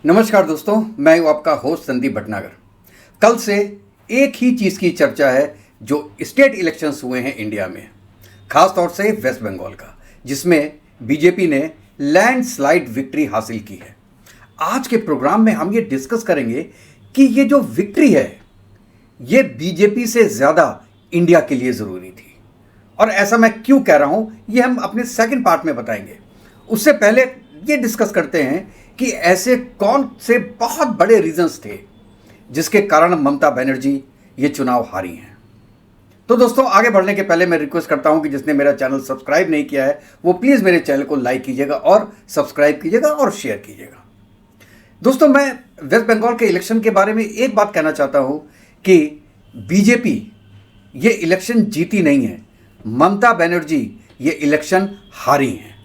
नमस्कार दोस्तों, मैं हूं आपका होस्ट संदीप भटनागर। कल से एक ही चीज़ की चर्चा है जो स्टेट इलेक्शंस हुए हैं इंडिया में, खास तौर से वेस्ट बंगाल का, जिसमें बीजेपी ने लैंडस्लाइड विक्ट्री हासिल की है। आज के प्रोग्राम में हम ये डिस्कस करेंगे कि ये जो विक्ट्री है ये बीजेपी से ज़्यादा इंडिया के लिए ज़रूरी थी, और ऐसा मैं क्यों कह रहा हूं ये हम अपने सेकंड पार्ट में बताएंगे। उससे पहले ये डिस्कस करते हैं कि ऐसे कौन से बहुत बड़े रीजंस थे जिसके कारण ममता बनर्जी ये चुनाव हारी हैं। तो दोस्तों, आगे बढ़ने के पहले मैं रिक्वेस्ट करता हूं कि जिसने मेरा चैनल सब्सक्राइब नहीं किया है वो प्लीज़ मेरे चैनल को लाइक कीजिएगा और सब्सक्राइब कीजिएगा और शेयर कीजिएगा। दोस्तों, मैं वेस्ट बंगाल के इलेक्शन के बारे में एक बात कहना चाहता हूं कि बीजेपी ये इलेक्शन जीती नहीं है, ममता बनर्जी ये इलेक्शन हारी हैं।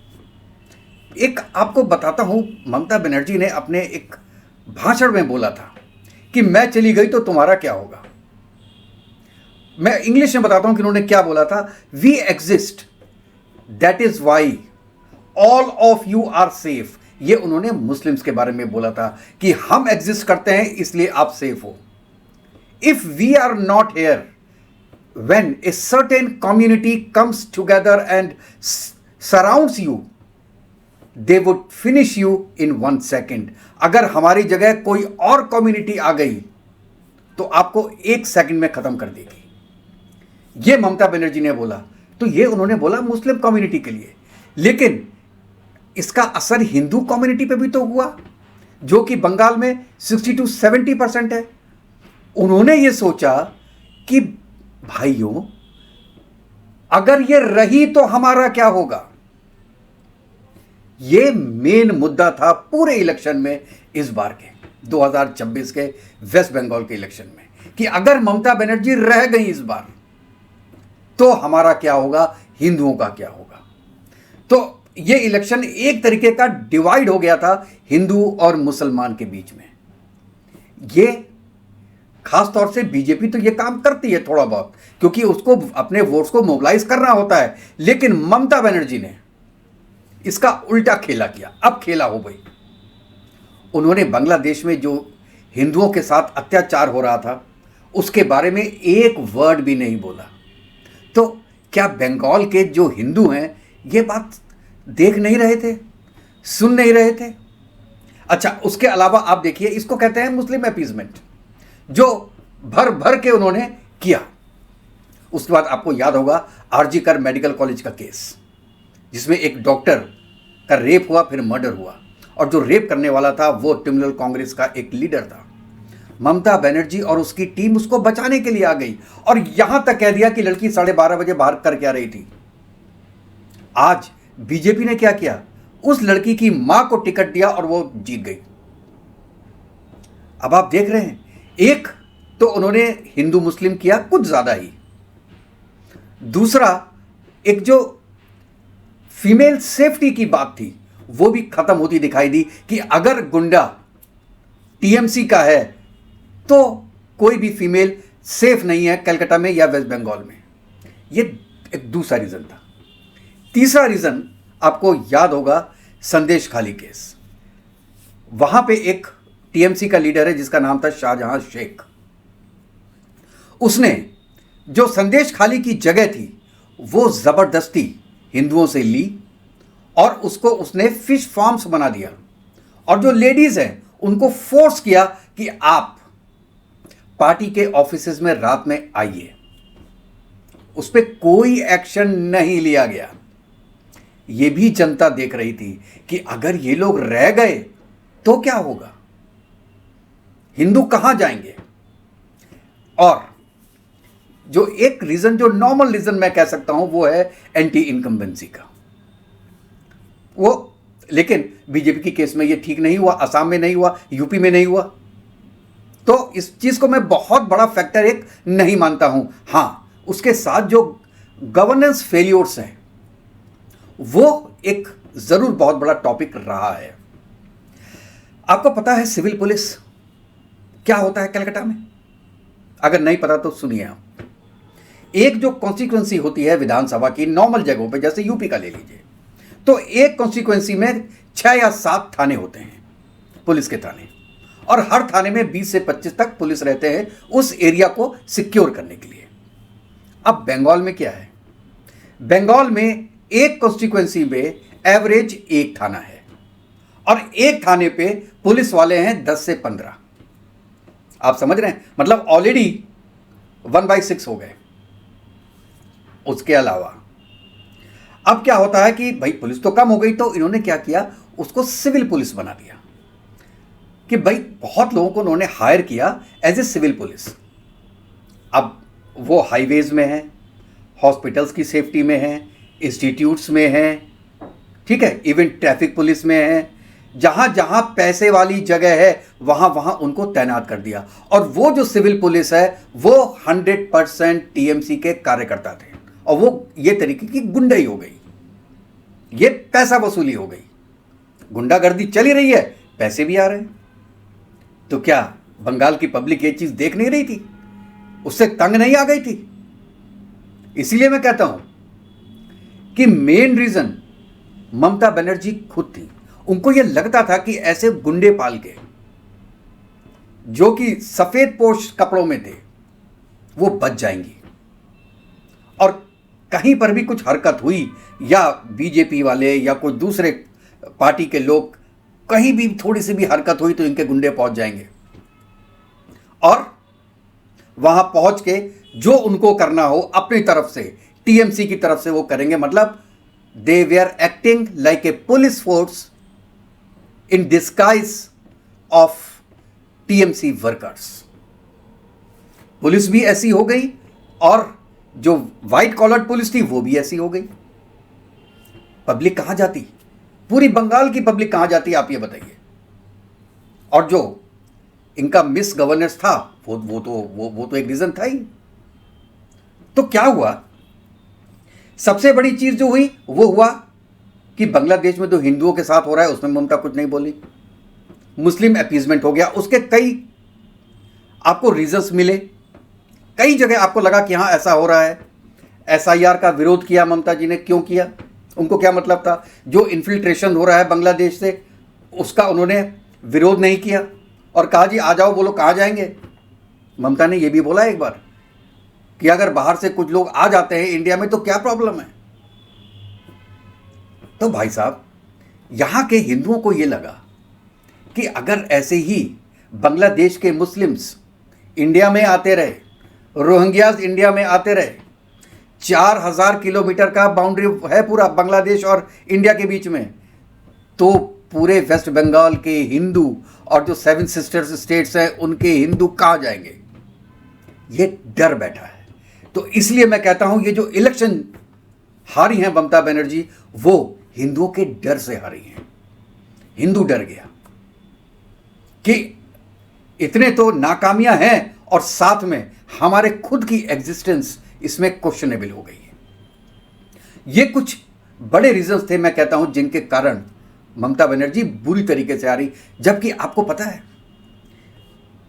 एक आपको बताता हूं, ममता बनर्जी ने अपने एक भाषण में बोला था कि मैं चली गई तो तुम्हारा क्या होगा। मैं इंग्लिश में बताता हूं कि उन्होंने क्या बोला था। We exist, that is why all of you are safe. ये उन्होंने मुस्लिम्स के बारे में बोला था कि हम एग्जिस्ट करते हैं इसलिए आप सेफ हो। If we are not here when a certain community comes together and surrounds you, they would finish you in 1 second. अगर हमारी जगह कोई और कम्युनिटी आ गई तो आपको 1 सेकंड में खत्म कर देगी। ये ममता बनर्जी ने बोला। तो ये उन्होंने बोला मुस्लिम कम्युनिटी के लिए, लेकिन इसका असर हिंदू कम्युनिटी पे भी तो हुआ, जो कि बंगाल में 60 to 70% है। उन्होंने ये सोचा कि भाइयों, अगर ये रही तो हमारा क्या होगा। ये मेन मुद्दा था पूरे इलेक्शन में इस बार के 2026 के वेस्ट बंगाल के इलेक्शन में, कि अगर ममता बनर्जी रह गई इस बार तो हमारा क्या होगा, हिंदुओं का क्या होगा। तो ये इलेक्शन एक तरीके का डिवाइड हो गया था हिंदू और मुसलमान के बीच में। ये खास तौर से बीजेपी तो ये काम करती है थोड़ा बहुत, क्योंकि उसको अपने वोट्स को मोबिलाइज करना होता है, लेकिन ममता बनर्जी ने इसका उल्टा खेला किया। अब खेला हो गई। उन्होंने बांग्लादेश में जो हिंदुओं के साथ अत्याचार हो रहा था उसके बारे में एक वर्ड भी नहीं बोला। तो क्या बंगाल के जो हिंदू हैं ये बात देख नहीं रहे थे, सुन नहीं रहे थे? अच्छा, उसके अलावा आप देखिए, इसको कहते हैं मुस्लिम अपीजमेंट, जो भर भर के उन्होंने किया। उसके बाद आपको याद होगा आरजी कर मेडिकल कॉलेज का केस, जिसमें एक डॉक्टर का रेप हुआ, फिर मर्डर हुआ, और जो रेप करने वाला था वो तृणमूल कांग्रेस का एक लीडर था। ममता बनर्जी और उसकी टीम उसको बचाने के लिए आ गई, और यहां तक कह दिया कि लड़की 12:30 बजे बाहर कर क्या रही थी। आज बीजेपी ने क्या किया, उस लड़की की मां को टिकट दिया और वो जीत गई। अब आप देख रहे हैं, एक तो उन्होंने हिंदू मुस्लिम किया कुछ ज्यादा ही, दूसरा एक जो फीमेल सेफ्टी की बात थी वो भी खत्म होती दिखाई दी, कि अगर गुंडा टीएमसी का है तो कोई भी फीमेल सेफ नहीं है कलकत्ता में या वेस्ट बंगाल में। ये एक दूसरा रीजन था। तीसरा रीजन आपको याद होगा, संदेश खाली केस। वहां पे एक टीएमसी का लीडर है जिसका नाम था शाहजहां शेख। उसने जो संदेश खाली की जगह थी वो जबरदस्ती हिंदुओं से ली और उसको उसने फिश फार्म्स बना दिया, और जो लेडीज हैं उनको फोर्स किया कि आप पार्टी के ऑफिसेज में रात में आइए। उस पर कोई एक्शन नहीं लिया गया। यह भी जनता देख रही थी कि अगर ये लोग रह गए तो क्या होगा, हिंदू कहां जाएंगे। और जो एक रीजन, जो नॉर्मल रीजन मैं कह सकता हूं, वो है एंटी इनकम्बेंसी का। वो लेकिन बीजेपी की केस में ये ठीक नहीं हुआ, असम में नहीं हुआ, यूपी में नहीं हुआ। तो इस चीज को मैं बहुत बड़ा फैक्टर एक नहीं मानता हूं। हां, उसके साथ जो गवर्नेंस फेलियर्स हैं वो एक जरूर बहुत बड़ा टॉपिक रहा है। आपको पता है सिविल पुलिस क्या होता है कलकत्ता में? अगर नहीं पता तो सुनिए आप। एक जो कॉन्स्टिट्यूएंसी होती है विधानसभा की नॉर्मल जगहों पे, जैसे यूपी का ले लीजिए, तो एक कॉन्स्टिट्यूएंसी में 6 या 7 थाने होते हैं। पुलिस के थाने, और हर थाने में 20 से 25 तक पुलिस रहते हैं उस एरिया को सिक्योर करने के लिए। अब बंगाल में क्या है, बंगाल में एक कॉन्स्टिट्यूएंसी में एवरेज एक थाना है और एक थाने पे पुलिस वाले हैं 10 से 15। आप समझ रहे हैं, मतलब ऑलरेडी 1/6 हो गए। उसके अलावा अब क्या होता है कि भाई पुलिस तो कम हो गई, तो इन्होंने क्या किया, उसको सिविल पुलिस बना दिया कि भाई बहुत लोगों को उन्होंने हायर किया एज ए सिविल पुलिस। अब वो हाईवेज में है, हॉस्पिटल्स की सेफ्टी में है, इंस्टीट्यूट्स में है, ठीक है, इवन ट्रैफिक पुलिस में है, जहाँ जहाँ पैसे वाली जगह है वहाँ वहाँ उनको तैनात कर दिया। और वो जो सिविल पुलिस है वो 100% टीएमसी के कार्यकर्ता थे और वो ये तरीके की गुंडाई हो गई, ये पैसा वसूली हो गई, गुंडागर्दी चली रही है, पैसे भी आ रहे हैं। तो क्या बंगाल की पब्लिक ये चीज़ देख नहीं रही थी, उससे तंग नहीं आ गई थी? इसीलिए मैं कहता हूं कि मेन रीजन ममता बनर्जी खुद थी। उनको यह लगता था कि ऐसे गुंडे पाल के जो कि सफेद पोश कपड़ों में थे वो बच जाएंगी, और कहीं पर भी कुछ हरकत हुई या बीजेपी वाले या कोई दूसरे पार्टी के लोग कहीं भी थोड़ी सी भी हरकत हुई तो इनके गुंडे पहुंच जाएंगे और वहां पहुंच के जो उनको करना हो अपनी तरफ से, टीएमसी की तरफ से वो करेंगे। मतलब दे वे are acting like a police force in disguise of TMC workers. Police भी ऐसी हो गई और जो व्हाइट कॉलर पुलिस थी वो भी ऐसी हो गई। पब्लिक कहां जाती, पूरी बंगाल की पब्लिक कहां जाती, आप ये बताइए। और जो इनका मिस गवर्नेंस था वो तो एक रीजन था ही। तो क्या हुआ, सबसे बड़ी चीज जो हुई वो हुआ कि बांग्लादेश में जो हिंदुओं के साथ हो रहा है उसमें ममता कुछ नहीं बोली। मुस्लिम अपीजमेंट हो गया, उसके कई आपको रीजंस मिले, कई जगह आपको लगा कि हाँ ऐसा हो रहा है। एसआईआर का विरोध किया ममता जी ने, क्यों किया, उनको क्या मतलब था? जो इन्फिल्ट्रेशन हो रहा है बांग्लादेश से उसका उन्होंने विरोध नहीं किया और कहा जी आ जाओ, बोलो कहाँ जाएंगे। ममता ने यह भी बोला एक बार कि अगर बाहर से कुछ लोग आ जाते हैं इंडिया में तो क्या प्रॉब्लम है। तो भाई साहब, यहां के हिंदुओं को यह लगा कि अगर ऐसे ही बांग्लादेश के मुस्लिम्स इंडिया में आते रहे, रोहिंग्याज इंडिया में आते रहे, 4000 किलोमीटर का बाउंड्री है पूरा बांग्लादेश और इंडिया के बीच में, तो पूरे वेस्ट बंगाल के हिंदू और जो 7 सिस्टर्स स्टेट्स हैं उनके हिंदू कहाँ जाएंगे? ये डर बैठा है। तो इसलिए मैं कहता हूं ये जो इलेक्शन हारी हैं ममता बनर्जी, वो हिंदुओं के डर से हारी हैं। हिंदू डर गया कि इतने तो नाकामियां हैं और साथ में हमारे खुद की एग्जिस्टेंस इसमें क्वेश्चनेबल हो गई है। ये कुछ बड़े रीजंस थे मैं कहता हूं जिनके कारण ममता बनर्जी बुरी तरीके से आ रही। जबकि आपको पता है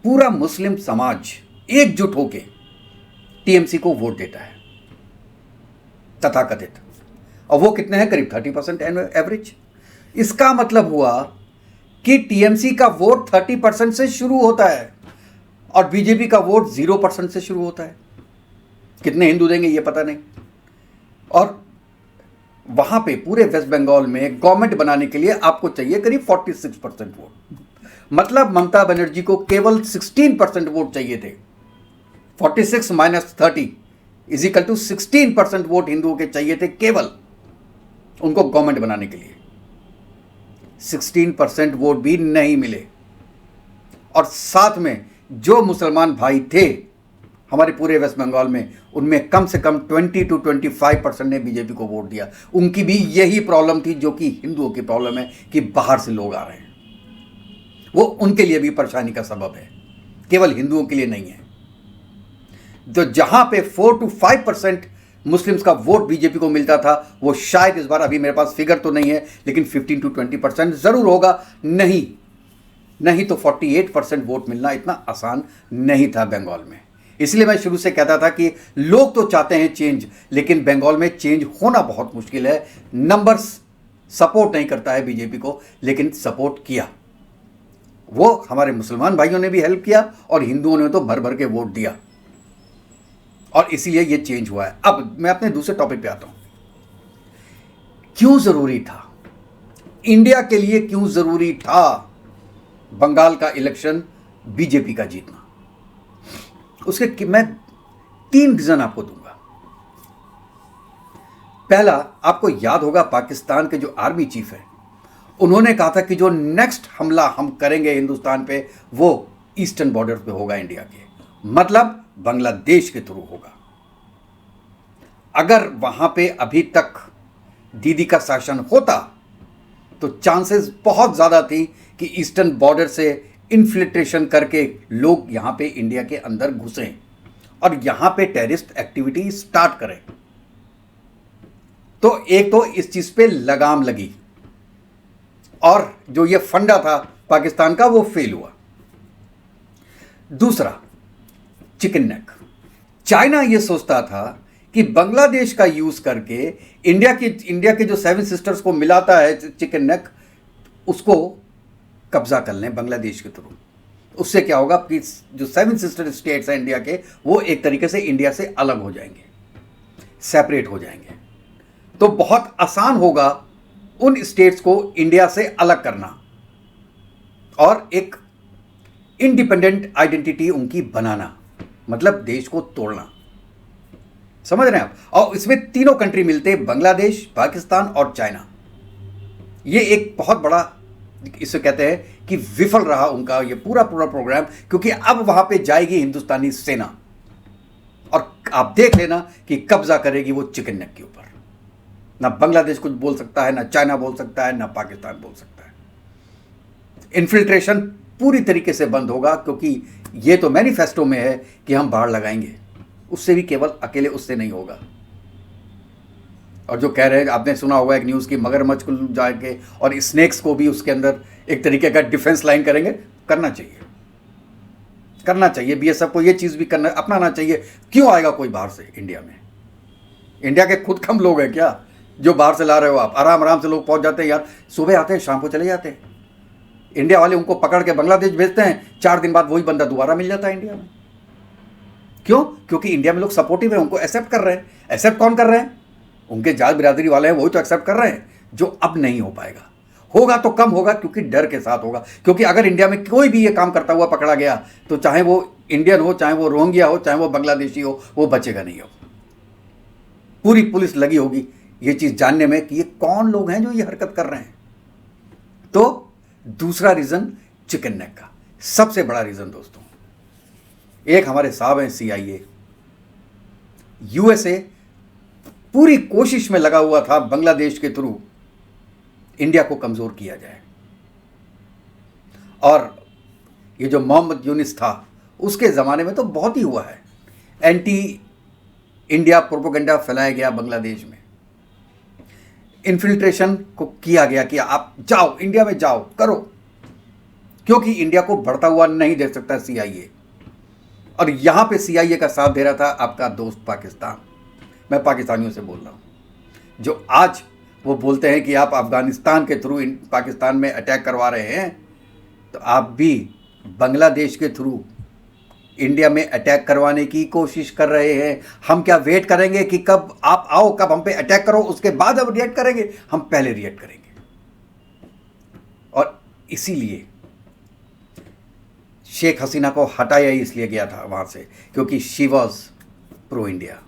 पूरा मुस्लिम समाज एकजुट होकर टीएमसी को वोट देता है तथाकथित, और वो कितने हैं? करीब 30% एवरेज। इसका मतलब हुआ कि टीएमसी का वोट 30% से शुरू होता है और बीजेपी का वोट 0% से शुरू होता है। कितने हिंदू देंगे ये पता नहीं। और वहां पे पूरे वेस्ट बंगाल में गवर्नमेंट बनाने के लिए आपको चाहिए करीब 46% वोट। मतलब ममता बनर्जी को केवल 16% वोट चाहिए थे। 46 - 30 = 16% वोट हिंदुओं के चाहिए थे केवल उनको गवर्नमेंट बनाने के लिए। 16% वोट भी नहीं मिले। और साथ में जो मुसलमान भाई थे हमारे पूरे वेस्ट बंगाल में, उनमें कम से कम 20 to 25% ने बीजेपी को वोट दिया। उनकी भी यही प्रॉब्लम थी जो कि हिंदुओं की प्रॉब्लम है कि बाहर से लोग आ रहे हैं। वो उनके लिए भी परेशानी का सबब है, केवल हिंदुओं के लिए नहीं है। तो जहां पे 4 to 5% मुस्लिम्स का वोट बीजेपी को मिलता था, वो शायद इस बार, अभी मेरे पास फिगर तो नहीं है, लेकिन 15 to 20% जरूर होगा। नहीं तो 48% वोट मिलना इतना आसान नहीं था बंगाल में। इसलिए मैं शुरू से कहता था कि लोग तो चाहते हैं चेंज, लेकिन बंगाल में चेंज होना बहुत मुश्किल है। नंबर्स सपोर्ट नहीं करता है बीजेपी को, लेकिन सपोर्ट किया वो हमारे मुसलमान भाइयों ने भी हेल्प किया और हिंदुओं ने तो भर भर के वोट दिया, और इसीलिए ये चेंज हुआ है। अब मैं अपने दूसरे टॉपिक पे आता हूं। क्यों जरूरी था, इंडिया के लिए क्यों जरूरी था बंगाल का इलेक्शन बीजेपी का जीतना? उसके मैं 3 रीजन आपको दूंगा। पहला, आपको याद होगा पाकिस्तान के जो आर्मी चीफ है, उन्होंने कहा था कि जो नेक्स्ट हमला हम करेंगे हिंदुस्तान पे वो ईस्टर्न बॉर्डर पे होगा इंडिया के, मतलब बांग्लादेश के थ्रू होगा। अगर वहां पे अभी तक दीदी का शासन होता तो चांसेस बहुत ज्यादा थी कि ईस्टर्न बॉर्डर से इन्फिल्ट्रेशन करके लोग यहां पे इंडिया के अंदर घुसें और यहां पे टेररिस्ट एक्टिविटी स्टार्ट करें। तो एक तो इस चीज पे लगाम लगी और जो ये फंडा था पाकिस्तान का वो फेल हुआ। दूसरा, चिकन नेक। चाइना ये सोचता था कि बांग्लादेश का यूज करके इंडिया के जो 7 सिस्टर्स को मिलाता है चिकन नेक, उसको कब्जा कर लें बांग्लादेश के थ्रू। उससे क्या होगा कि जो 7 सिस्टर स्टेट्स हैं इंडिया के, वो एक तरीके से इंडिया से अलग हो जाएंगे, सेपरेट हो जाएंगे। तो बहुत आसान होगा उन स्टेट्स को इंडिया से अलग करना और एक इंडिपेंडेंट आइडेंटिटी उनकी बनाना, मतलब देश को तोड़ना। समझ रहे हैं आप? और इसमें तीनों कंट्री मिलते, बांग्लादेश, पाकिस्तान और चाइना। ये एक बहुत बड़ा, इसे कहते हैं कि विफल रहा उनका ये पूरा प्रोग्राम, क्योंकि अब वहां पे जाएगी हिंदुस्तानी सेना और आप देख लेना कि कब्जा करेगी वो चिकन नेक के ऊपर। ना बांग्लादेश कुछ बोल सकता है, ना चाइना बोल सकता है, ना पाकिस्तान बोल सकता है। इन्फिल्ट्रेशन पूरी तरीके से बंद होगा, क्योंकि ये तो मैनिफेस्टो में है कि हम बाढ़ लगाएंगे। उससे भी केवल अकेले उससे नहीं होगा। और जो कह रहे हैं, आपने सुना होगा एक न्यूज़ की, मगरमच्छ को जाके और स्नेक्स को भी उसके अंदर एक तरीके का डिफेंस लाइन करेंगे। करना चाहिए बीएसएफ को ये चीज़ भी करना, अपनाना चाहिए। क्यों आएगा कोई बाहर से इंडिया में? इंडिया के खुद कम लोग हैं क्या जो बाहर से ला रहे हो आप? आराम से लोग पहुंच जाते हैं यार, सुबह आते हैं शाम को चले जाते हैं। इंडिया वाले उनको पकड़ के बांग्लादेश भेजते हैं, 4 दिन बाद वही बंदा दोबारा मिल जाता है इंडिया में। क्यों? क्योंकि इंडिया में लोग सपोर्टिव हैं, उनको एक्सेप्ट कर रहे हैं। एक्सेप्ट कौन कर रहे हैं? उनके जात बिरादरी वाले हैं, वही तो एक्सेप्ट कर रहे हैं। जो अब नहीं हो पाएगा, होगा तो कम होगा, क्योंकि डर के साथ होगा। क्योंकि अगर इंडिया में कोई भी ये काम करता हुआ पकड़ा गया तो चाहे वो इंडियन हो, चाहे वो रोहिंग्या हो, चाहे वो बांग्लादेशी हो, वो बचेगा नहीं हो। पूरी पुलिस लगी होगी ये चीज जानने में कि ये कौन लोग हैं जो ये हरकत कर रहे हैं। तो दूसरा रीजन चिकन नेक का, सबसे बड़ा रीजन दोस्तों, एक हमारे साहब हैं CIA, USA पूरी कोशिश में लगा हुआ था बांग्लादेश के थ्रू इंडिया को कमजोर किया जाए। और ये जो मोहम्मद यूनिस था, उसके ज़माने में तो बहुत ही हुआ है। एंटी इंडिया प्रोपेगेंडा फैलाया गया बांग्लादेश में, इन्फिल्ट्रेशन को किया गया कि आप जाओ इंडिया में, जाओ करो, क्योंकि इंडिया को बढ़ता हुआ नहीं देख सकता CIA। और यहां पे CIA का साथ दे रहा था आपका दोस्त पाकिस्तान। मैं पाकिस्तानियों से बोल रहा हूं जो आज वो बोलते हैं कि आप अफगानिस्तान के थ्रू पाकिस्तान में अटैक करवा रहे हैं, तो आप भी बांग्लादेश के थ्रू इंडिया में अटैक करवाने की कोशिश कर रहे हैं। हम क्या वेट करेंगे कि कब आप आओ, कब हम पे अटैक करो, उसके बाद अब रिएक्ट करेंगे? हम पहले रिएक्ट करेंगे। और इसीलिए शेख हसीना को हटाया ही इसलिए गया था वहां से, क्योंकि शी वॉज प्रो इंडिया।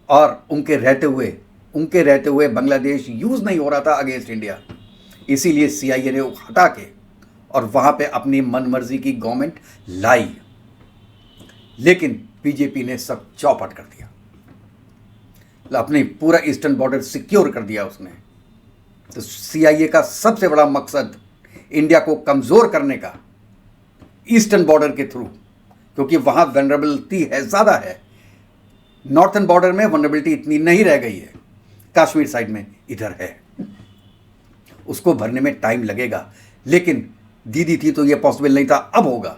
और उनके रहते हुए बांग्लादेश यूज नहीं हो रहा था अगेंस्ट इंडिया, इसीलिए CIA ने हटा के और वहां पे अपनी मनमर्जी की गवर्नमेंट लाई। लेकिन बीजेपी ने सब चौपट कर दिया, अपनी पूरा ईस्टर्न बॉर्डर सिक्योर कर दिया उसने। तो CIA का सबसे बड़ा मकसद इंडिया को कमजोर करने का, ईस्टर्न बॉर्डर के थ्रू, क्योंकि वहां वनरेबिलिटी है, ज्यादा है। नॉर्थन बॉर्डर में वनरेबिलिटी इतनी नहीं रह गई है, कश्मीर साइड में इधर है। उसको भरने में टाइम लगेगा, लेकिन दीदी थी तो यह पॉसिबल नहीं था, अब होगा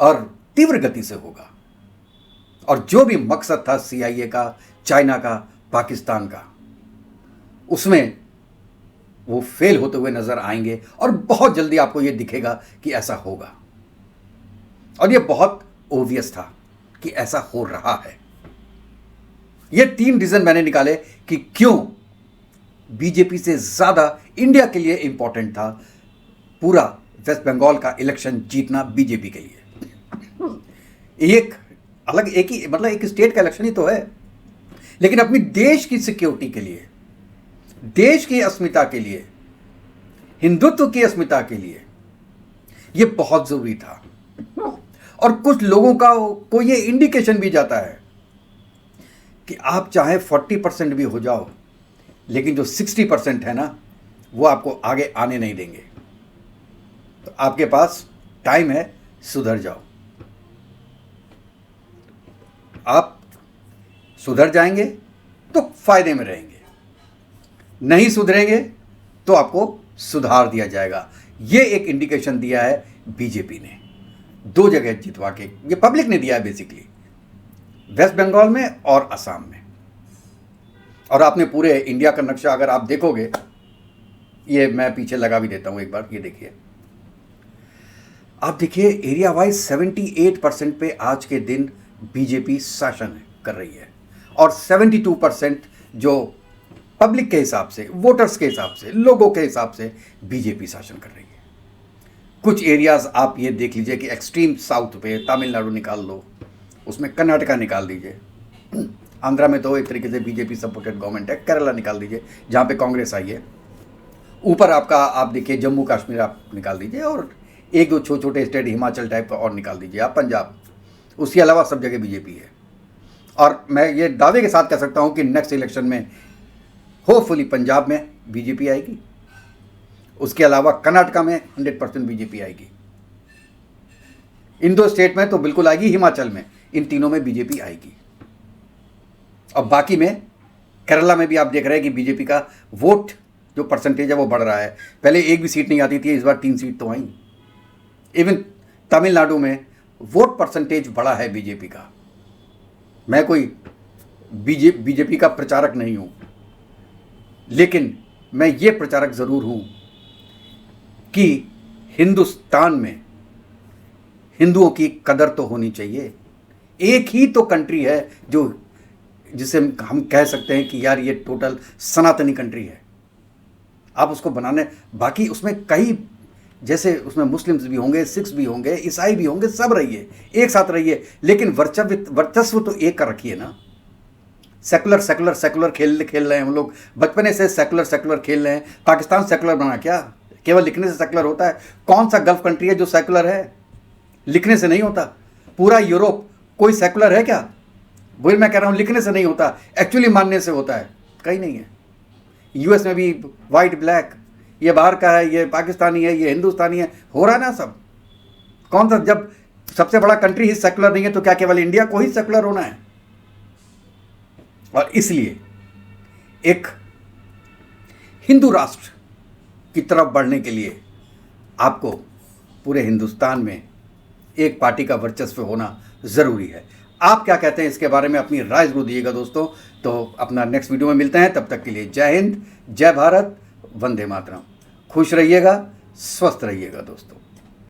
और तीव्र गति से होगा। और जो भी मकसद था CIA का, चाइना का, पाकिस्तान का, उसमें वो फेल होते हुए नजर आएंगे और बहुत जल्दी आपको ये दिखेगा कि ऐसा होगा। और ये बहुत ओवियस था कि ऐसा हो रहा है। ये 3 रीजन मैंने निकाले कि क्यों बीजेपी से ज्यादा इंडिया के लिए इंपॉर्टेंट था पूरा वेस्ट बंगाल का इलेक्शन जीतना बीजेपी के लिए। एक स्टेट का इलेक्शन ही तो है, लेकिन अपनी देश की सिक्योरिटी के लिए, देश की अस्मिता के लिए, हिंदुत्व की अस्मिता के लिए यह बहुत जरूरी था। और कुछ लोगों को यह इंडिकेशन भी जाता है कि आप चाहे 40% भी हो जाओ, लेकिन जो 60% है ना, वो आपको आगे आने नहीं देंगे। तो आपके पास टाइम है, सुधर जाओ। आप सुधर जाएंगे तो फायदे में रहेंगे, नहीं सुधरेंगे तो आपको सुधार दिया जाएगा। ये एक इंडिकेशन दिया है बीजेपी ने 2 जगह जितवा के। ये पब्लिक ने दिया है बेसिकली, वेस्ट बंगाल में और असम में। और आपने पूरे इंडिया का नक्शा अगर आप देखोगे, ये मैं पीछे लगा भी देता हूं एक बार, ये देखिए। आप देखिए एरिया वाइज 78% पे आज के दिन बीजेपी शासन कर रही है और 72% जो पब्लिक के हिसाब से, वोटर्स के हिसाब से, लोगों के हिसाब से बीजेपी शासन कर रही है। कुछ एरियाज आप ये देख लीजिए कि एक्सट्रीम साउथ पे तमिलनाडु निकाल लो, उसमें कर्नाटका निकाल दीजिए, आंध्रा में तो एक तरीके से बीजेपी सपोर्टेड गवर्नमेंट है, केरला निकाल दीजिए जहाँ पे कांग्रेस आई है, ऊपर आपका आप देखिए जम्मू कश्मीर आप निकाल दीजिए, और 1-2 छोटे स्टेट हिमाचल टाइप का और निकाल दीजिए आप, पंजाब। उसके अलावा सब जगह बीजेपी है। और मैं ये दावे के साथ कह सकता हूँ कि नेक्स्ट इलेक्शन में होपफुली पंजाब में बीजेपी आएगी, उसके अलावा कर्नाटका में 100% बीजेपी आएगी, इन 2 स्टेट में तो बिल्कुल आएगी, हिमाचल में, इन तीनों में बीजेपी आएगी। और बाकी में केरला में भी आप देख रहे हैं कि बीजेपी का वोट जो परसेंटेज है वो बढ़ रहा है। पहले एक भी सीट नहीं आती थी, इस बार 3 सीट तो आई। इवन तमिलनाडु में वोट परसेंटेज बढ़ा है बीजेपी का। मैं कोई बीजेपी का प्रचारक नहीं हूं, लेकिन मैं ये प्रचारक जरूर हूं कि हिंदुस्तान में हिंदुओं की कदर तो होनी चाहिए। एक ही तो कंट्री है जिसे हम कह सकते हैं कि यार ये टोटल सनातनी कंट्री है। आप उसको बनाने, बाकी उसमें कई, जैसे उसमें मुस्लिम्स भी होंगे, सिख्स भी होंगे, ईसाई भी होंगे, सब रहिए, एक साथ रहिए, लेकिन वर्चस्व तो एक कर रखिए ना। सेकुलर खेल रहे हैं हम लोग, बचपने से सेकुलर खेल रहे हैं। पाकिस्तान सेकुलर बना क्या? केवल लिखने से सेकुलर होता है? कौन सा गल्फ कंट्री है जो सेकुलर है? लिखने से नहीं होता। पूरा यूरोप कोई सेकुलर है क्या? वही मैं कह रहा हूँ, लिखने से नहीं होता, एक्चुअली मानने से होता है। कहीं नहीं है। यूएस में भी वाइट ब्लैक, ये बाहर का है, ये पाकिस्तानी है, ये हिंदुस्तानी है, हो रहा है ना सब। कौन सा, जब सबसे बड़ा कंट्री ही सेकुलर नहीं है तो क्या केवल इंडिया को ही सेकुलर होना है? और इसलिए एक हिंदू राष्ट्र की तरफ बढ़ने के लिए आपको पूरे हिंदुस्तान में एक पार्टी का वर्चस्व होना जरूरी है। आप क्या कहते हैं इसके बारे में? अपनी राय जरूर दिएगा दोस्तों। तो अपना नेक्स्ट वीडियो में मिलते हैं, तब तक के लिए जय हिंद, जय भारत, वंदे मातरम। खुश रहिएगा, स्वस्थ रहिएगा दोस्तों।